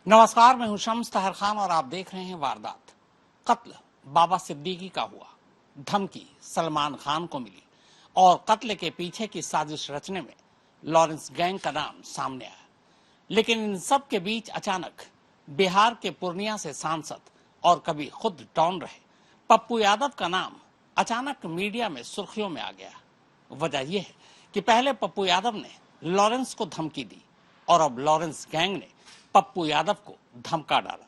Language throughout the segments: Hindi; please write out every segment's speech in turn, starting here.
नमस्कार, मैं हूं शम्स तहर खान और आप देख रहे हैं वारदात। कत्ल बाबा सिद्दीकी का हुआ, धमकी सलमान खान को मिली और कत्ल के पीछे की साजिश रचने में लॉरेंस गैंग का नाम सामने आया। लेकिन इन सब के बीच अचानक बिहार के पूर्णिया से सांसद और कभी खुद डॉन रहे पप्पू यादव का नाम अचानक मीडिया में सुर्खियों में आ गया। वजह यह है कि पहले पप्पू यादव ने लॉरेंस को धमकी दी और अब लॉरेंस गैंग ने पप्पू यादव को धमका डाला।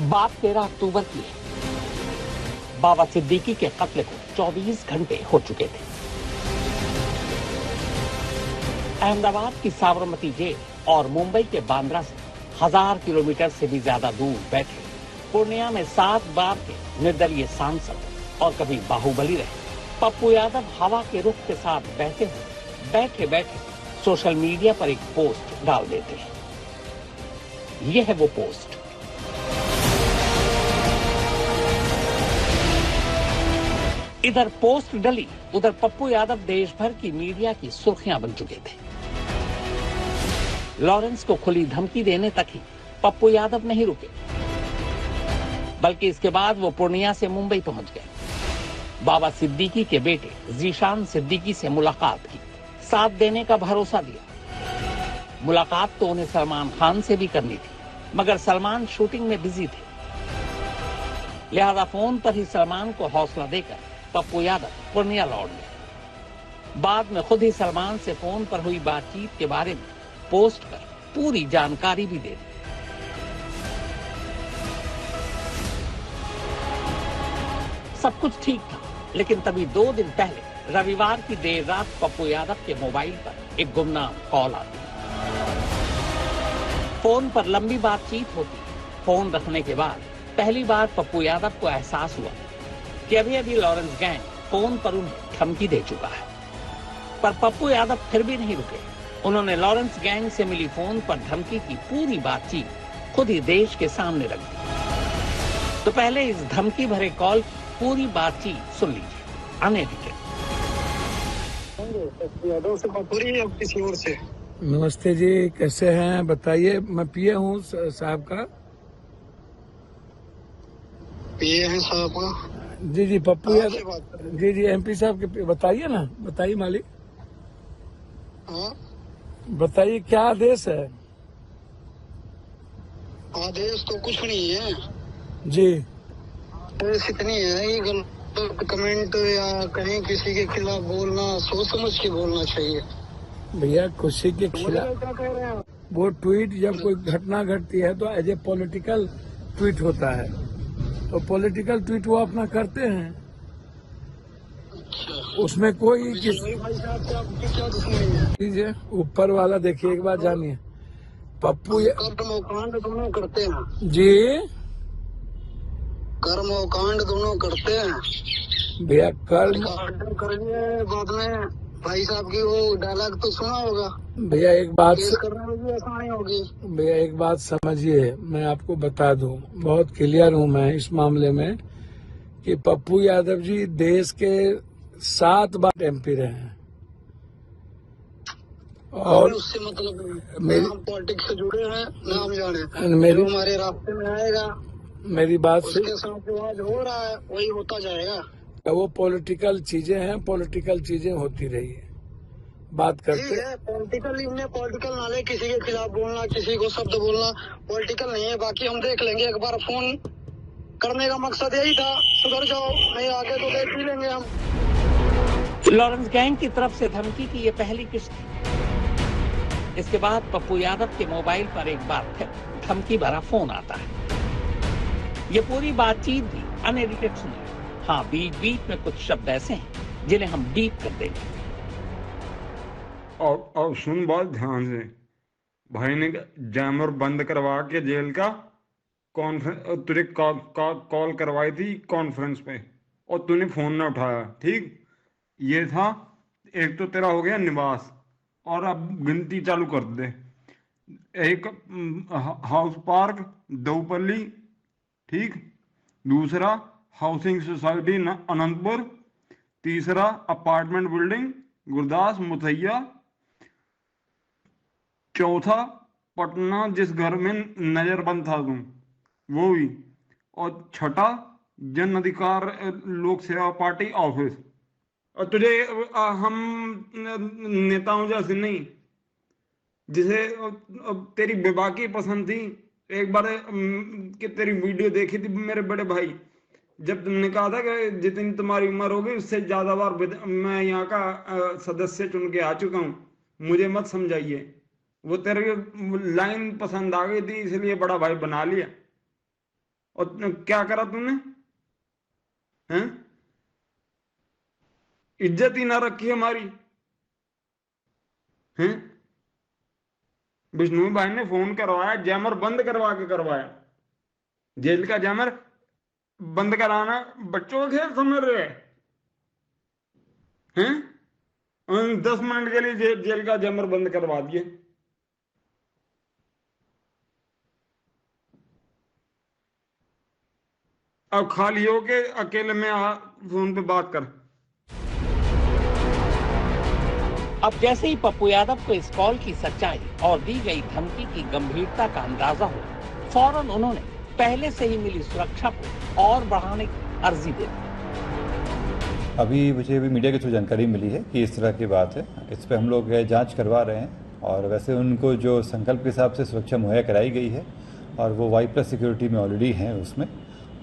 बात 13 अक्टूबर की है। बाबा सिद्दीकी के कत्ल को 24 घंटे हो चुके थे। अहमदाबाद की साबरमती जेल और मुंबई के बांद्रा से 1000 किलोमीटर से भी ज्यादा दूर बैठे पूर्णिया में 7 बार के निर्दलीय सांसद और कभी बाहुबली रहे पप्पू यादव हवा के रुख के साथ बैठे बैठे सोशल मीडिया पर एक पोस्ट डाल देते हैं। यह है वो पोस्ट। इधर पोस्ट डली, उधर पप्पू यादव देश भर की मीडिया की सुर्खियां बन चुके थे। लॉरेंस को खुली धमकी देने तक ही पप्पू यादव नहीं रुके, बल्कि इसके बाद वो पूर्णिया से मुंबई पहुंच गए। बाबा सिद्दीकी के बेटे जीशान सिद्दीकी से मुलाकात की, साथ देने का भरोसा दिया। मुलाकात तो उन्हें सलमान खान से भी करनी थी, मगर सलमान शूटिंग में बिजी थे। लिहाजा फोन पर ही सलमान को हौसला देकर पप्पू यादव पूर्णिया लौट गए। बाद में खुद ही सलमान से फोन पर हुई बातचीत के बारे में पोस्ट कर पूरी जानकारी भी दे दी। सब कुछ ठीक था, लेकिन तभी 2 दिन पहले रविवार की देर रात पप्पू यादव के मोबाइल पर एक गुमनाम कॉल आती। फोन पर लंबी बातचीत होती। फोन रखने के बाद पहली बार पप्पू यादव को एहसास हुआ कि अभी अभी लॉरेंस गैंग फोन पर उन्हें धमकी दे चुका है। पर पप्पू यादव फिर भी नहीं रुके। उन्होंने लॉरेंस गैंग से मिली फोन पर धमकी की पूरी बातचीत खुद ही देश के सामने रख दी। तो पहले इस धमकी भरे कॉल की पूरी बातचीत सुन लीजिए, अनएडिटेड। यादव से बात हो रही है किसी और से? नमस्ते जी, कैसे हैं बताइए। मैं पीए हूँ साहब का। पीए हैं साहब का? जी पप्पू यादव। जी एमपी साहब के बताइए ना, बताइए मालिक। हाँ बताइए क्या आदेश है? आदेश तो कुछ नहीं है जी। आदेश इतनी है कि गलत कमेंट या कहीं किसी के खिलाफ बोलना सोच समझ के बोलना चाहिए। भैया किसी के खिलाफ क्या कह रहे हैं? वो ट्वीट जब कोई घटना घटती है तो एज ए पॉलिटिकल ट्वीट होता है, तो पॉलिटिकल ट्वीट वो अपना करते हैं। उसमें कोई कीजिए ऊपर वाला देखिए, एक बात जानिए। पप्पू कर्म और कांड दोनों करते हैं जी। कर्म और कांड दोनों करते हैं भैया। कर्म करेंगे बाद में भाई साहब की वो डायलॉग तो सुना होगा। भैया एक बात करने में भी आसानी होगी। भैया एक बात समझिए, मैं आपको बता दूं, बहुत क्लियर हूं मैं इस मामले में कि पप्पू यादव जी देश के 7 बार एमपी रहे हैं और उससे मतलब हम पॉलिटिक्स से जुड़े हैं, नाम जाने हमारे रास्ते में आएगा। मेरी बात से उसके साथ जो आज हो रहा है वही होता जाएगा। वो पॉलिटिकल चीजें हैं, पॉलिटिकल चीजें होती रही है, बात करते हैं। पॉलिटिकल नाले किसी के खिलाफ बोलना, किसी को शब्द बोलना पॉलिटिकल नहीं है। बाकी हम देख लेंगे, एक बार फोन करने का मकसद यही था, सुधर जाओ, नहीं आगे तो देख भी लेंगे हम। लॉरेंस गैंग की तरफ से धमकी की ये पहली किस्त थी। इसके बाद पप्पू यादव के मोबाइल पर एक बार फिर धमकी भरा फोन आता है। ये पूरी बातचीत भी अनएडिटेड सुनी। हाँ, बीच बीच में कुछ शब्द ऐसे हैं जिन्हें हम डीप कर देंगे। और सुन बात ध्यान से, भाई ने जैमर बंद करवा के जेल का कॉन्फ्रेंस तुझे कॉल करवाई थी कॉन्फ्रेंस पे, और तूने फोन ना उठाया। ठीक, ये था। एक तो तेरा हो गया निवास, और अब गिनती चालू कर दे। एक हाउस पार्क दोपल्ली, ठीक। दूसरा हाउसिंग सोसाइटी अनंतपुर। तीसरा अपार्टमेंट बिल्डिंग गुरदास मुथैया। चौथा, पटना जिस घर में नजरबंद था तुम, वो भी। और छठा, जन अधिकार लोक सेवा पार्टी ऑफिस। और तुझे हम नेताओं जैसे नहीं, जिसे तेरी बेबाकी पसंद थी। एक बार कि तेरी वीडियो देखी थी मेरे बड़े भाई, जब तुमने कहा था कि जितनी तुम्हारी उम्र होगी उससे ज्यादा बार मैं यहाँ का सदस्य चुन के आ चुका हूँ, मुझे मत समझाइए। वो तेरे लाइन पसंद आ गई थी, इसलिए बड़ा भाई बना लिया। और क्या करा तूने? हैं? इज्जत ही ना रखी हमारी। हैं? विष्णु भाई ने फोन करवाया, जैमर बंद करवा के करवाया। जेल का जैमर बंद कराना बच्चों का खेल समझ रहे हैं? 10 मिनट के लिए जेल का जैमर बंद करवा दिए। अब खाली हो के अकेले में फोन पे बात कर। अब जैसे ही पप्पू यादव को इस कॉल की सच्चाई और दी गई धमकी की गंभीरता का अंदाजा हुआ, फौरन उन्होंने पहले से ही मिली सुरक्षा को और बढ़ाने की अर्जी दे दी। अभी मुझे मीडिया के थ्रू जानकारी मिली है कि इस तरह की बात है। इस पर हम लोग जांच करवा रहे हैं और वैसे उनको जो संकल्प के हिसाब से सुरक्षा मुहैया कराई गई है और वो वाई+ सिक्योरिटी में ऑलरेडी हैं, उसमें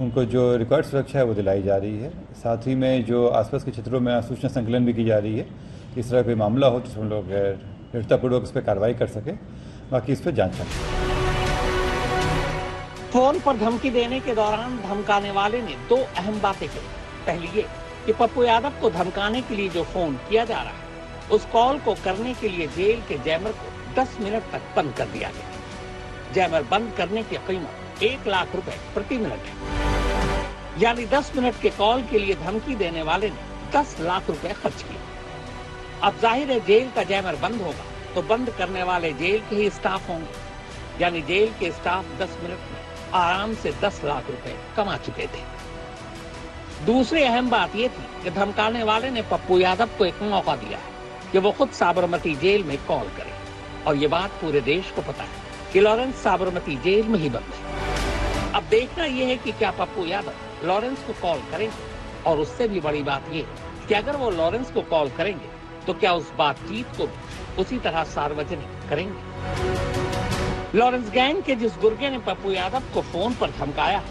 उनको जो रिक्वायर्ड सुरक्षा है वो दिलाई जा रही है। साथ ही में जो आसपास के क्षेत्रों में सूचना संकलन भी की जा रही है, इस तरह कोई मामला हो तो हम लोग दृढ़तापूर्वक इस पर कार्रवाई कर सके। बाकी इस पर जांच चलेगी। फोन पर धमकी देने के दौरान धमकाने वाले ने 2 अहम बातें कही। पहली ये कि पप्पू यादव को धमकाने के लिए जो फोन किया जा रहा है, उस कॉल को करने के लिए जेल के जैमर को 10 मिनट तक बंद कर दिया गया। जैमर बंद करने की कीमत 1 लाख रुपए प्रति मिनट है, यानी 10 मिनट के कॉल के लिए धमकी देने वाले ने 10 लाख रुपए खर्च किए। अब जाहिर है जेल का जैमर बंद होगा तो बंद करने वाले जेल के ही स्टाफ होंगे, यानी जेल के स्टाफ 10 मिनट में आराम से 10 लाख रुपए कमा चुके थे। दूसरी अहम बात यह थी कि धमकाने वाले ने पप्पू यादव को एक मौका दिया है कि वो खुद साबरमती जेल में कॉल करे, और ये बात पूरे देश को पता है कि लॉरेंस साबरमती जेल में ही बंद है। अब देखना यह है कि क्या पप्पू यादव लॉरेंस को कॉल करेंगे, और उससे भी बड़ी बात यह कि अगर वो लॉरेंस को कॉल करेंगे तो क्या उस बातचीत को भी उसी तरह सार्वजनिक करेंगे। लॉरेंस गैंग के जिस गुर्गे ने पप्पू यादव को फोन पर धमकाया,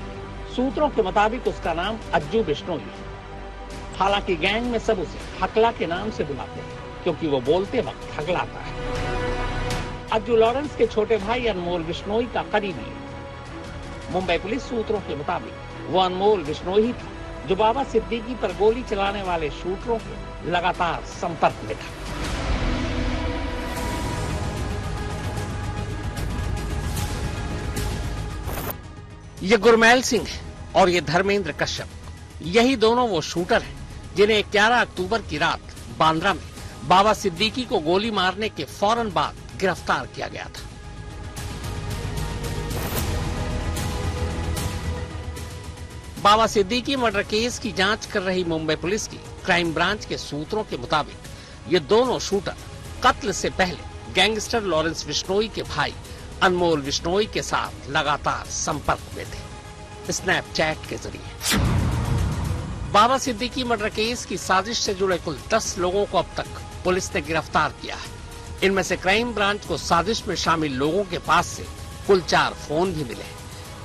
सूत्रों के मुताबिक उसका नाम अज्जू बिश्नोई है। हालांकि गैंग में सब उसे हकला के नाम से बुलाते हैं, क्योंकि वो बोलते वक्त हकलाता है। अज्जू लॉरेंस के छोटे भाई अनमोल बिश्नोई का करीबी है। मुंबई पुलिस सूत्रों के मुताबिक वो अनमोल बिश्नोई ही था जो बाबा सिद्दीकी पर गोली चलाने वाले शूटरों के लगातार संपर्क में था। ये गुरमैल सिंह है और ये धर्मेंद्र कश्यप, यही दोनों वो शूटर हैं जिन्हें 11 अक्टूबर की रात बांद्रा में बाबा सिद्दीकी को गोली मारने के फौरन बाद गिरफ्तार किया गया था। बाबा सिद्दीकी मर्डर केस की जांच कर रही मुंबई पुलिस की क्राइम ब्रांच के सूत्रों के मुताबिक ये दोनों शूटर कत्ल से पहले गैंगस्टर लॉरेंस बिश्नोई के भाई अनमोल बिश्नोई के साथ लगातार संपर्क में थे, स्नैपचैट के जरिए। बाबा सिद्दीकी मर्डर केस की साजिश से जुड़े कुल 10 लोगों को अब तक पुलिस ने गिरफ्तार किया है। इनमें से क्राइम ब्रांच को साजिश में शामिल लोगों के पास से कुल 4 फोन भी मिले।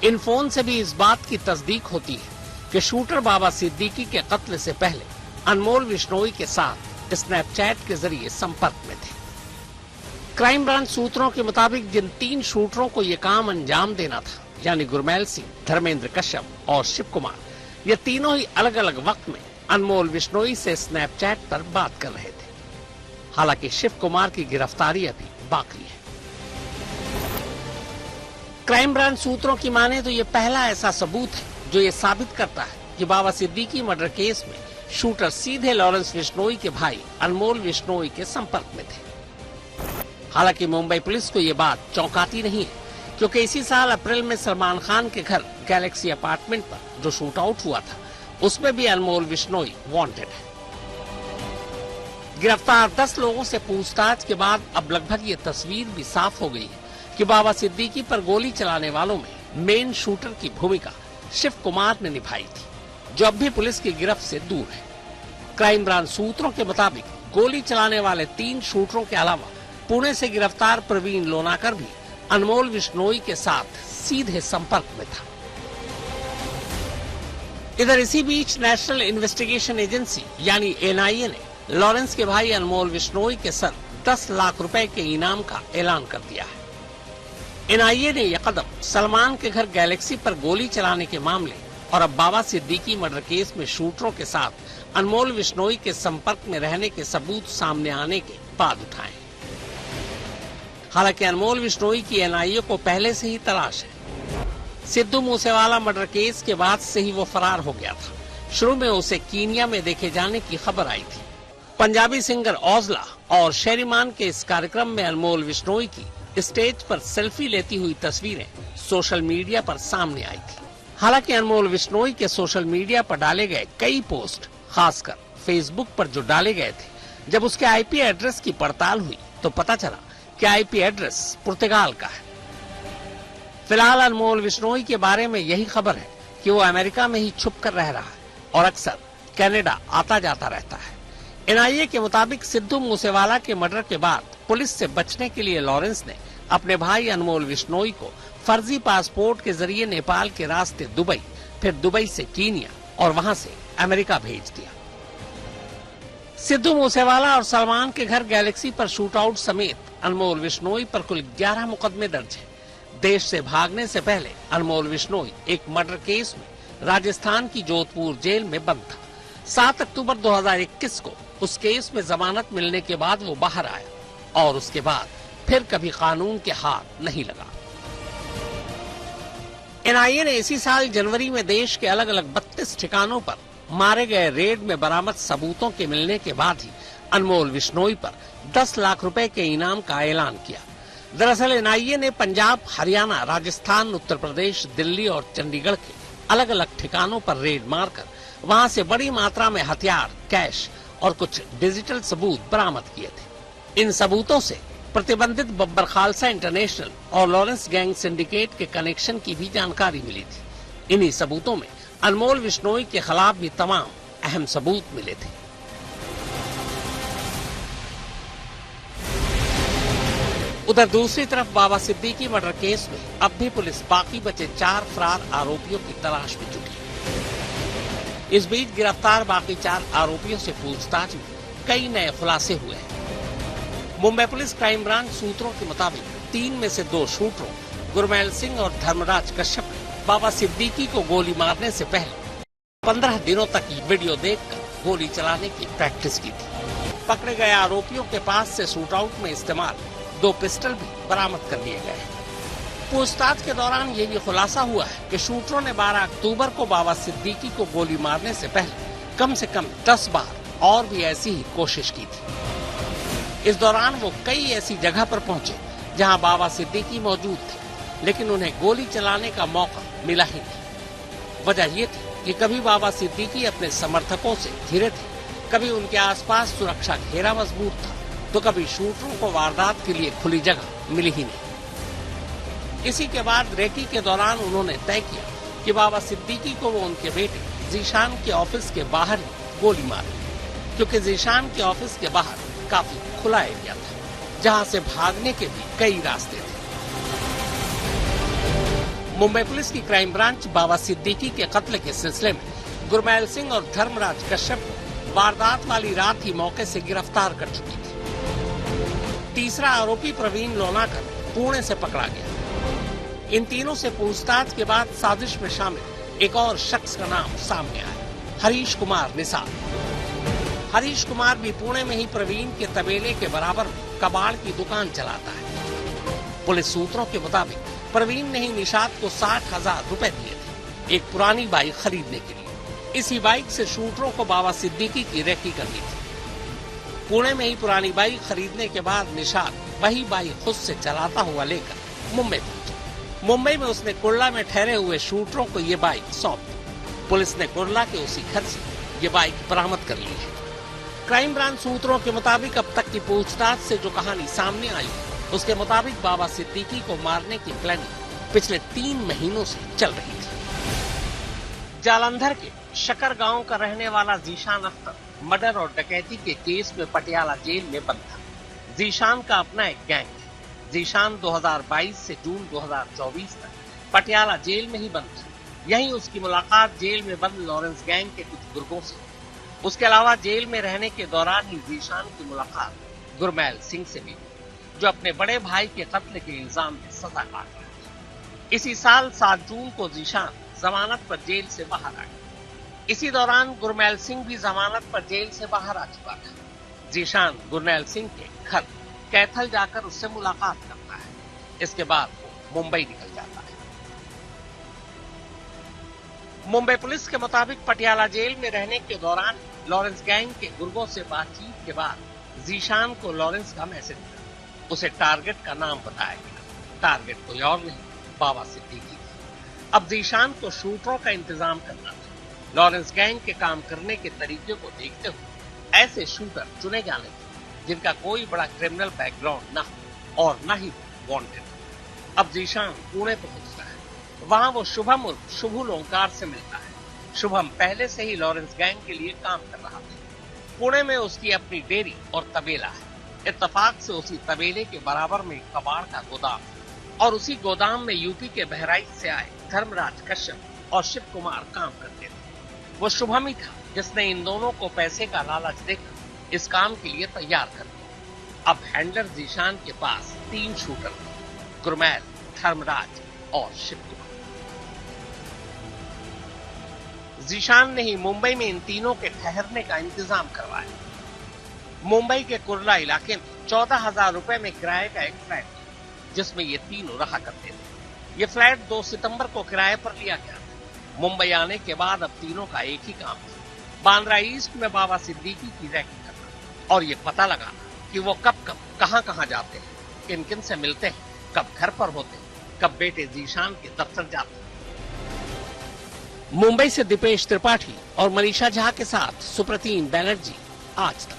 इन फोन से भी इस बात की तस्दीक होती है कि शूटर बाबा सिद्दीकी के कत्ल से पहले अनमोल बिश्नोई के साथ स्नैपचैट के जरिए संपर्क में थे। क्राइम ब्रांच सूत्रों के मुताबिक जिन 3 शूटरों को यह काम अंजाम देना था, यानी गुरमैल सिंह, धर्मेंद्र कश्यप और शिव कुमार, ये तीनों ही अलग अलग वक्त में अनमोल बिश्नोई से स्नैपचैट पर बात कर रहे थे। हालांकि शिव कुमार की गिरफ्तारी अभी बाकी है। क्राइम ब्रांच सूत्रों की माने तो ये पहला ऐसा सबूत है जो ये साबित करता है कि बाबा सिद्दीकी मर्डर केस में शूटर सीधे लॉरेंस बिश्नोई के भाई अनमोल बिश्नोई के संपर्क में थे। हालांकि मुंबई पुलिस को ये बात चौंकाती नहीं है, क्योंकि इसी साल अप्रैल में सलमान खान के घर गैलेक्सी अपार्टमेंट पर जो शूट आउट हुआ था, उसमें भी अनमोल बिश्नोई वांटेड है। गिरफ्तार 10 लोगों से पूछताछ के बाद अब लगभग ये तस्वीर भी साफ हो गई है कि बाबा सिद्दीकी पर गोली चलाने वालों में मेन शूटर की भूमिका शिव कुमार ने निभाई थी, जो अब भी पुलिस की गिरफ्त से दूर है। क्राइम ब्रांच सूत्रों के मुताबिक गोली चलाने वाले 3 शूटरों के अलावा पुणे से गिरफ्तार प्रवीण लोनाकर भी अनमोल विश्नोई के साथ सीधे संपर्क में था। इधर इसी बीच नेशनल इन्वेस्टिगेशन एजेंसी यानी एनआईए ने लॉरेंस के भाई अनमोल विश्नोई के सर 10 लाख रुपए के इनाम का ऐलान कर दिया है। एनआईए ने यह कदम सलमान के घर गैलेक्सी पर गोली चलाने के मामले और अब बाबा सिद्दीकी मर्डर केस में शूटरों के साथ अनमोल विश्नोई के संपर्क में रहने के सबूत सामने आने के बाद उठाए। हालांकि अनमोल विश्नोई की एनआईए को पहले से ही तलाश है। सिद्धू मूसेवाला मर्डर केस के बाद से ही वो फरार हो गया था। शुरू में उसे कीनिया में देखे जाने की खबर आई थी। पंजाबी सिंगर औजला और शेरीमान के इस कार्यक्रम में अनमोल विश्नोई की स्टेज पर सेल्फी लेती हुई तस्वीरें सोशल मीडिया पर सामने आई थी। हालांकि अनमोल विश्नोई के सोशल मीडिया पर डाले गए कई पोस्ट, खासकर फेसबुक पर जो डाले गए थे, जब उसके आईपी एड्रेस की पड़ताल हुई तो पता चला कि आईपी एड्रेस पुर्तगाल का है। फिलहाल अनमोल विश्नोई के बारे में यही खबर है कि वो अमेरिका में ही छुप कर रह रहा है और अक्सर कनाडा आता जाता रहता है। एनआईए के मुताबिक सिद्धू मूसेवाला के मर्डर के बाद पुलिस से बचने के लिए लॉरेंस ने अपने भाई अनमोल विश्नोई को फर्जी पासपोर्ट के जरिए नेपाल के रास्ते दुबई, फिर दुबई से कीनिया और वहां से अमेरिका भेज दिया। सिद्धू मूसेवाला और सलमान के घर गैलेक्सी पर शूटआउट समेत अनमोल विश्नोई पर कुल 11 मुकदमे दर्ज हैं। देश से भागने से पहले अनमोल विश्नोई एक मर्डर केस में राजस्थान की जोधपुर जेल में बंद था। 7 अक्टूबर 2021 को उस केस में जमानत मिलने के बाद वो बाहर आया और उसके बाद फिर कभी कानून के हाथ नहीं लगा। एनआईए ने इसी साल जनवरी में देश के अलग अलग 32 ठिकानों पर मारे गए रेड में बरामद सबूतों के मिलने के बाद ही अनमोल विश्नोई पर 10 लाख रुपए के इनाम का ऐलान किया। दरअसल एनआईए ने पंजाब, हरियाणा, राजस्थान, उत्तर प्रदेश, दिल्ली और चंडीगढ़ के अलग अलग ठिकानों पर रेड मारकर वहां से बड़ी मात्रा में हथियार, कैश और कुछ डिजिटल सबूत बरामद किए थे। इन सबूतों से प्रतिबंधित बब्बर खालसा इंटरनेशनल और लॉरेंस गैंग सिंडिकेट के कनेक्शन की भी जानकारी मिली थी। इन्हीं सबूतों में अनमोल विश्नोई के खिलाफ भी तमाम अहम सबूत मिले थे। उधर दूसरी तरफ बाबा सिद्दीकी मर्डर केस में अब भी पुलिस बाकी बचे 4 फरार आरोपियों की तलाश में जुटी है। इस बीच गिरफ्तार बाकी 4 आरोपियों से पूछताछ में कई नए खुलासे हुए हैं। मुंबई पुलिस क्राइम ब्रांच सूत्रों के मुताबिक 3 में से 2 शूटरों गुरमैल सिंह और धर्मराज कश्यप ने बाबा सिद्दीकी को गोली मारने से पहले 15 दिनों तक वीडियो देखकर गोली चलाने की प्रैक्टिस की थी। पकड़े गए आरोपियों के पास से शूटआउट में इस्तेमाल 2 पिस्टल भी बरामद कर लिए गए। पूछताछ के दौरान ये भी खुलासा हुआ है कि शूटरों ने 12 अक्टूबर को बाबा सिद्दीकी को गोली मारने से पहले कम से कम 10 बार और भी ऐसी ही कोशिश की थी। इस दौरान वो कई ऐसी जगह पर पहुंचे जहां बाबा सिद्दीकी मौजूद थे, लेकिन उन्हें गोली चलाने का मौका मिला ही नहीं। वजह ये थी कि कभी बाबा सिद्दीकी अपने समर्थकों से घिरे थे, कभी उनके आसपास सुरक्षा घेरा मजबूत था, तो कभी शूटरों को वारदात के लिए खुली जगह मिली ही नहीं। इसी के बाद रेकी के दौरान उन्होंने तय किया कि बाबा सिद्दीकी को वो उनके बेटे जीशान के ऑफिस के बाहर ही गोली मारे, क्योंकि जीशान के ऑफिस के बाहर काफी खुला एरिया था जहां से भागने के भी कई रास्ते थे। मुंबई पुलिस की क्राइम ब्रांच बाबा सिद्दीकी के कत्ल के सिलसिले में गुरमैल सिंह और धर्मराज कश्यप को वारदात वाली रात ही मौके से गिरफ्तार कर चुकी थी। तीसरा आरोपी प्रवीण लोनाकर पुणे से पकड़ा गया। इन तीनों से पूछताछ के बाद साजिश में शामिल एक और शख्स का नाम सामने आया, हरीश कुमार निसार। हरीश कुमार भी पुणे में ही प्रवीण के तबेले के बराबर कबाड़ की दुकान चलाता है। पुलिस सूत्रों के मुताबिक प्रवीण ने ही निषाद को 60,000 रुपए दिए थे एक पुरानी बाइक खरीदने के लिए। इसी बाइक से शूटरों को बाबा सिद्दीकी की रेकी करनी थी। पुणे में ही पुरानी बाइक खरीदने के बाद निषाद वही बाइक खुद से चलाता हुआ लेकर मुंबई पहुंचा। मुंबई में उसने कुर्ला में ठहरे हुए शूटरों को ये बाइक सौंप दी। पुलिस ने कुर्ला के उसी घर से ये बाइक बरामद कर ली है। क्राइम ब्रांच सूत्रों के मुताबिक अब तक की पूछताछ से जो कहानी सामने आई उसके मुताबिक बाबा सिद्दीकी को मारने की प्लानिंग पिछले 3 महीनों से चल रही थी। जालंधर के शकर गांव का रहने वाला जीशान अख्तर मर्डर और डकैती के केस में पटियाला जेल में बंद था। जीशान का अपना एक गैंग है। जीशान 2022 से जून 2024 तक पटियाला जेल में ही बंद था। यहीं उसकी मुलाकात जेल में बंद लॉरेंस गैंग के कुछ गुर्गों से। उसके अलावा जेल में रहने के दौरान ही जीशान की मुलाकात गुरमैल सिंह से भी, जो अपने बड़े भाई के कत्ल के इल्जाम में सजा काट रहा था। इसी साल 7 जून को जीशान जमानत पर जेल से बाहर आ गया। इसी दौरान गुरमैल सिंह भी जमानत पर जेल से बाहर आ चुका था। जीशान गुरमैल सिंह के घर कैथल जाकर उससे मुलाकात करता है। इसके बाद वो मुंबई निकल जाता है। मुंबई पुलिस के मुताबिक पटियाला जेल में रहने के दौरान लॉरेंस गैंग के गुर्गों से बातचीत के बाद जीशान को लॉरेंस का मैसेज मिला। उसे टारगेट का नाम बताया गया। टारगेट कोई और नहीं, बाबा सिद्दीकी थी। अब जीशान को शूटरों का इंतजाम करना था। लॉरेंस गैंग के काम करने के तरीके को देखते हुए ऐसे शूटर चुने जाने थे जिनका कोई बड़ा क्रिमिनल बैकग्राउंड न हो और न ही वांटेड। अब जीशान पुणे पहुंचता है। वहां वो शुभम और शुभु लोंकार से मिलता है। शुभम पहले से ही लॉरेंस गैंग के लिए काम कर रहा था। पुणे में उसकी अपनी डेयरी और तबेला है। इत्तेफाक से उसी तबेले के बराबर में कबाड़ का गोदाम और उसी गोदाम में यूपी के बहराइच से आए धर्मराज कश्यप और शिव कुमार काम करते थे। वो शुभम ही था जिसने इन दोनों को पैसे का लालच देकर इस काम के लिए तैयार कर दिया। अब हैंडलर जीशान के पास 3 शूटर थे, गुरमैल, धर्मराज और शिव कुमार। जीशान ने ही मुंबई में इन तीनों के ठहरने का इंतजाम करवाया। मुंबई के कुर्ला इलाके में 14,000 रुपए में किराए का एक फ्लैट था जिसमें ये तीनों रहा करते थे। ये फ्लैट 2 सितंबर को किराए पर लिया गया था। मुंबई आने के बाद अब तीनों का एक ही काम था, बांद्रा ईस्ट में बाबा सिद्दीकी की रैकिंग करना और ये पता लगाना कि वो कब कहां जाते हैं, किन किन से मिलते हैं, कब घर पर होते हैं, कब बेटे जीशान के दफ्तर जाते हैं। मुंबई से दीपेश त्रिपाठी और मनीषा झा के साथ सुप्रतीन बैनर्जी, आज तक।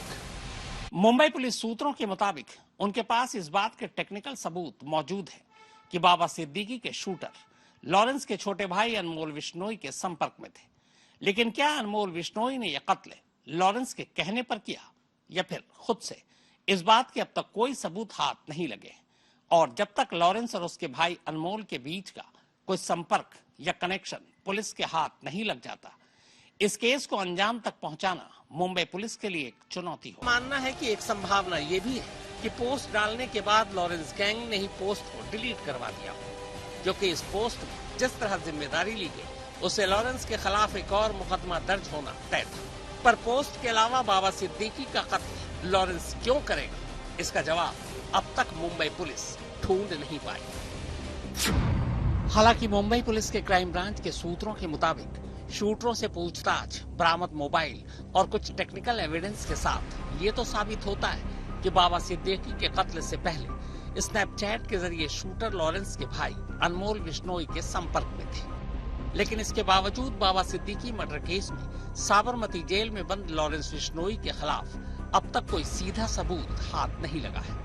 मुंबई पुलिस सूत्रों के मुताबिक उनके पास इस बात के टेक्निकल सबूत मौजूद है कि बाबा सिद्दीकी के शूटर लॉरेंस के छोटे भाई अनमोल विश्नोई के संपर्क में थे। लेकिन क्या अनमोल विश्नोई ने यह कत्ल लॉरेंस के कहने पर किया या फिर खुद से, इस बात के अब तक कोई सबूत हाथ नहीं लगे। और जब तक लॉरेंस और उसके भाई अनमोल के बीच का कोई संपर्क या कनेक्शन पुलिस के हाथ नहीं लग जाता, इस केस को अंजाम तक पहुंचाना मुंबई पुलिस के लिए एक चुनौती हो। मानना है कि एक संभावना यह भी है कि पोस्ट डालने के बाद लॉरेंस गैंग ने ही पोस्ट को डिलीट करवा दिया, जो कि इस पोस्ट में जिस तरह जिम्मेदारी ली गई उससे लॉरेंस के खिलाफ एक और मुकदमा दर्ज होना तय था। पर पोस्ट के अलावा बाबा सिद्दीकी का कत्ल लॉरेंस क्यों करेगा, इसका जवाब अब तक मुंबई पुलिस ढूंढ नहीं पाई। हालांकि मुंबई पुलिस के क्राइम ब्रांच के सूत्रों के मुताबिक शूटरों से पूछताछ, बरामद मोबाइल और कुछ टेक्निकल एविडेंस के साथ ये तो साबित होता है कि बाबा सिद्दीकी के कत्ल से पहले स्नैपचैट के जरिए शूटर लॉरेंस के भाई अनमोल विश्नोई के संपर्क में थे। लेकिन इसके बावजूद बाबा सिद्दीकी मर्डर केस में साबरमती जेल में बंद लॉरेंस विश्नोई के खिलाफ अब तक कोई सीधा सबूत हाथ नहीं लगा है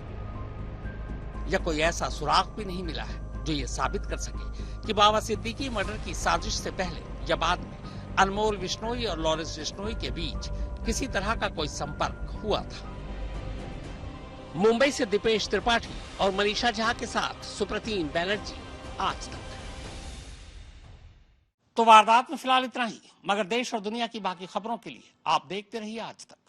या कोई ऐसा सुराग भी नहीं मिला है जो ये साबित कर सके कि बाबा सिद्दीकी मर्डर की साजिश से पहले या बाद में अनमोल विश्नोई और लॉरेंस विश्नोई के बीच किसी तरह का कोई संपर्क हुआ था। मुंबई से दीपेश त्रिपाठी और मनीषा झा के साथ सुप्रतीन बैनर्जी, आज तक। तो वारदात में फिलहाल इतना ही, मगर देश और दुनिया की बाकी खबरों के लिए आप देखते रहिए आज तक।